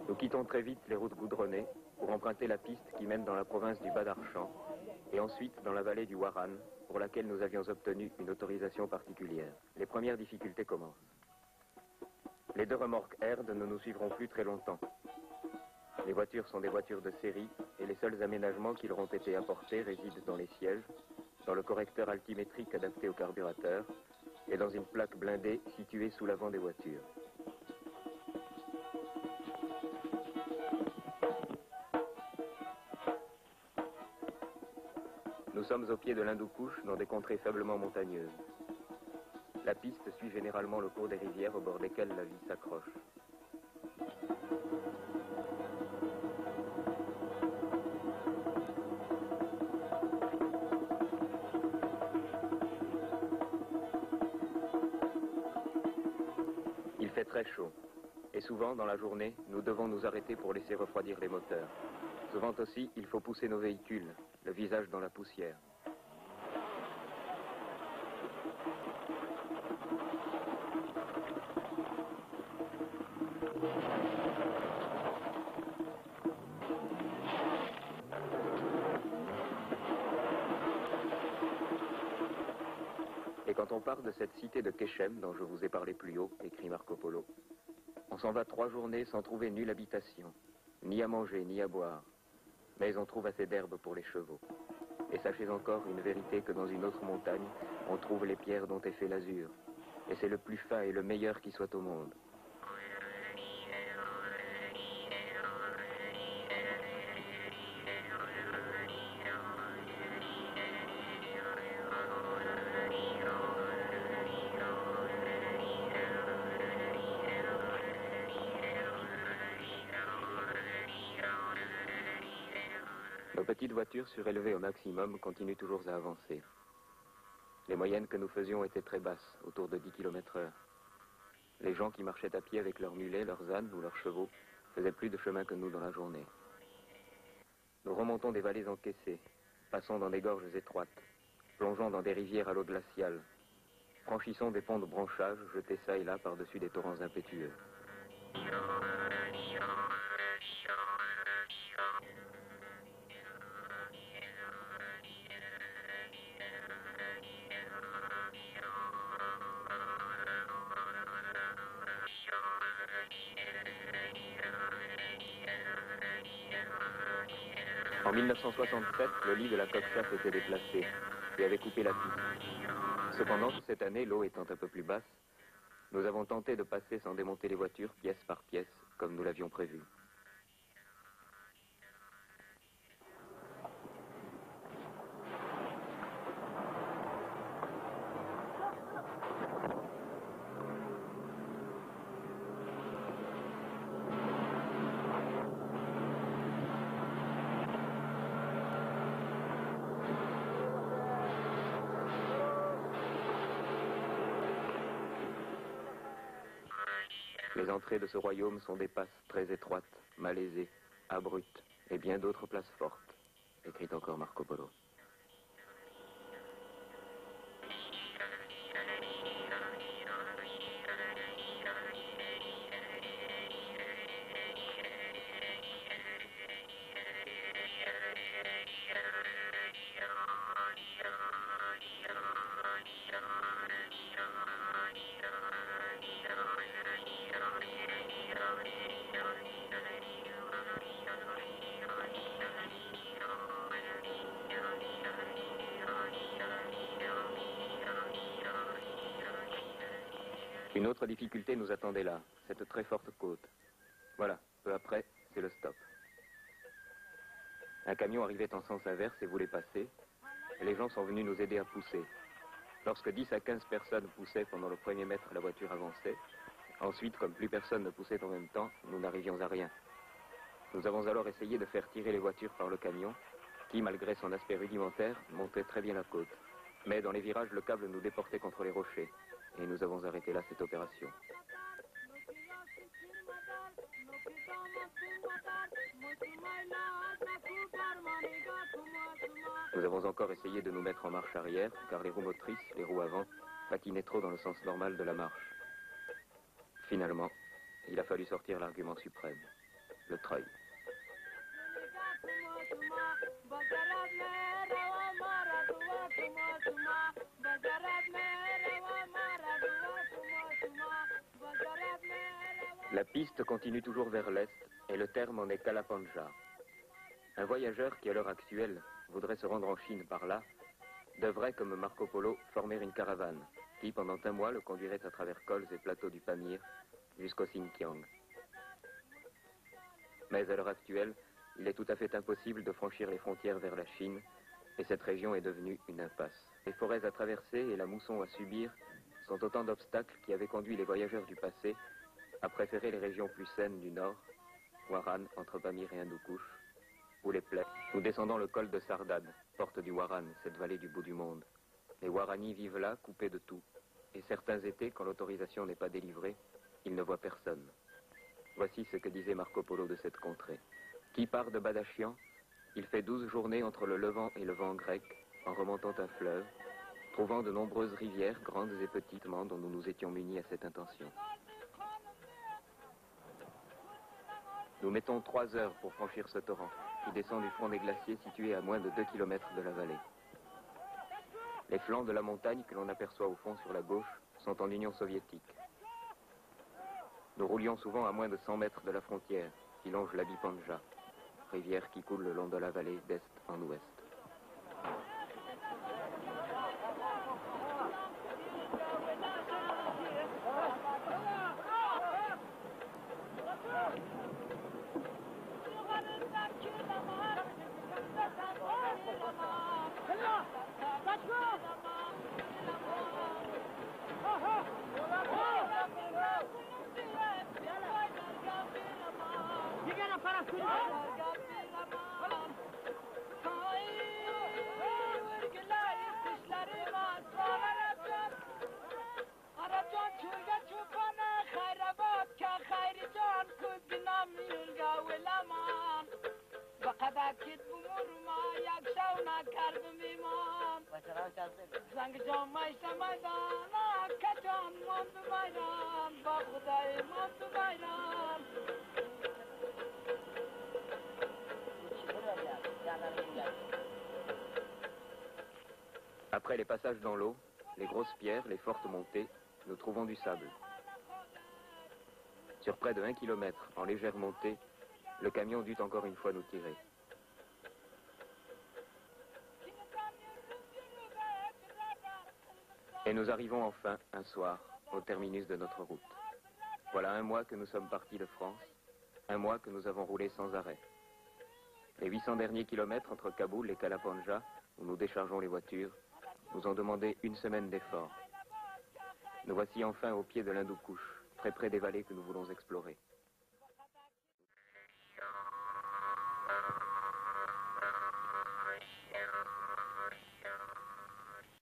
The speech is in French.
Nous quittons très vite les routes goudronnées pour emprunter la piste qui mène dans la province du Bas-Darchan et ensuite dans la vallée du Waran, pour laquelle nous avions obtenu une autorisation particulière. Les premières difficultés commencent. Les deux remorques Erd ne nous suivront plus très longtemps. Les voitures sont des voitures de série et les seuls aménagements qui leur ont été apportés résident dans les sièges, dans le correcteur altimétrique adapté au carburateur et dans une plaque blindée située sous l'avant des voitures. Nous sommes au pied de l'Hindoukouche, dans des contrées faiblement montagneuses. La piste suit généralement le cours des rivières au bord desquelles la vie s'accroche. Il fait très chaud, et souvent, dans la journée, nous devons nous arrêter pour laisser refroidir les moteurs. Souvent aussi, il faut pousser nos véhicules, le visage dans la poussière. Et quand on part de cette cité de Kéchem, dont je vous ai parlé plus haut, écrit Marco Polo, on s'en va 3 journées sans trouver nulle habitation, ni à manger, ni à boire. Mais on trouve assez d'herbe pour les chevaux. Et sachez encore une vérité que dans une autre montagne, on trouve les pierres dont est fait l'azur. Et c'est le plus fin et le meilleur qui soit au monde. Nos petites voitures surélevées au maximum continuent toujours à avancer. Les moyennes que nous faisions étaient très basses, autour de 10 km/h. Les gens qui marchaient à pied avec leurs mulets, leurs ânes ou leurs chevaux faisaient plus de chemin que nous dans la journée. Nous remontons des vallées encaissées, passons dans des gorges étroites, plongeons dans des rivières à l'eau glaciale, franchissons des ponts de branchage jetés çà et là par-dessus des torrents impétueux. En 1967, le lit de la coque-chasse était déplacé et avait coupé la piste. Cependant, cette année, l'eau étant un peu plus basse, nous avons tenté de passer sans démonter les voitures pièce par pièce, comme nous l'avions prévu. Les entrées de ce royaume sont des passes très étroites, malaisées, abruptes et bien d'autres places fortes, écrit encore Marco Polo. Une autre difficulté nous attendait là, cette très forte côte. Voilà, peu après, c'est le stop. Un camion arrivait en sens inverse et voulait passer, et les gens sont venus nous aider à pousser. Lorsque 10 à 15 personnes poussaient pendant le premier mètre, la voiture avançait. Ensuite, comme plus personne ne poussait en même temps, nous n'arrivions à rien. Nous avons alors essayé de faire tirer les voitures par le camion, qui, malgré son aspect rudimentaire, montait très bien la côte. Mais dans les virages, le câble nous déportait contre les rochers. Et nous avons arrêté là cette opération. Nous avons encore essayé de nous mettre en marche arrière, car les roues motrices, les roues avant, patiner trop dans le sens normal de la marche. Finalement, il a fallu sortir l'argument suprême, le treuil. La piste continue toujours vers l'est et le terme en est Kalapanja. Un voyageur qui à l'heure actuelle voudrait se rendre en Chine par là devrait, comme Marco Polo, former une caravane qui, pendant un mois, le conduirait à travers cols et plateaux du Pamir jusqu'au Xinjiang. Mais à l'heure actuelle, il est tout à fait impossible de franchir les frontières vers la Chine et cette région est devenue une impasse. Les forêts à traverser et la mousson à subir sont autant d'obstacles qui avaient conduit les voyageurs du passé à préférer les régions plus saines du nord, Waran entre Pamir et Hindoukouche, ou les plaines. Nous descendons le col de Sardad, porte du Waran, cette vallée du bout du monde. Les Warani vivent là, coupés de tout, et certains étés, quand l'autorisation n'est pas délivrée, ils ne voient personne. Voici ce que disait Marco Polo de cette contrée. Qui part de Badachian, il fait 12 journées entre le Levant et le vent grec, en remontant un fleuve, trouvant de nombreuses rivières, grandes et petites, dont nous nous étions munis à cette intention. Nous mettons 3 heures pour franchir ce torrent, qui descend du front des glaciers situés à moins de 2 km de la vallée. Les flancs de la montagne que l'on aperçoit au fond sur la gauche sont en Union soviétique. Nous roulions souvent à moins de 100 mètres de la frontière, qui longe l'Abi Panja, rivière qui coule le long de la vallée d'est en ouest. Après les passages dans l'eau, les grosses pierres, les fortes montées, nous trouvons du sable. Sur près de 1 km, en légère montée, le camion dut encore une fois nous tirer. Et nous arrivons enfin, un soir, au terminus de notre route. Voilà 1 mois que nous sommes partis de France, 1 mois que nous avons roulé sans arrêt. Les 800 derniers kilomètres entre Kaboul et Kalapanja, où nous déchargeons les voitures, nous ont demandé 1 semaine d'efforts. Nous voici enfin au pied de l'Hindoukouche, très près des vallées que nous voulons explorer.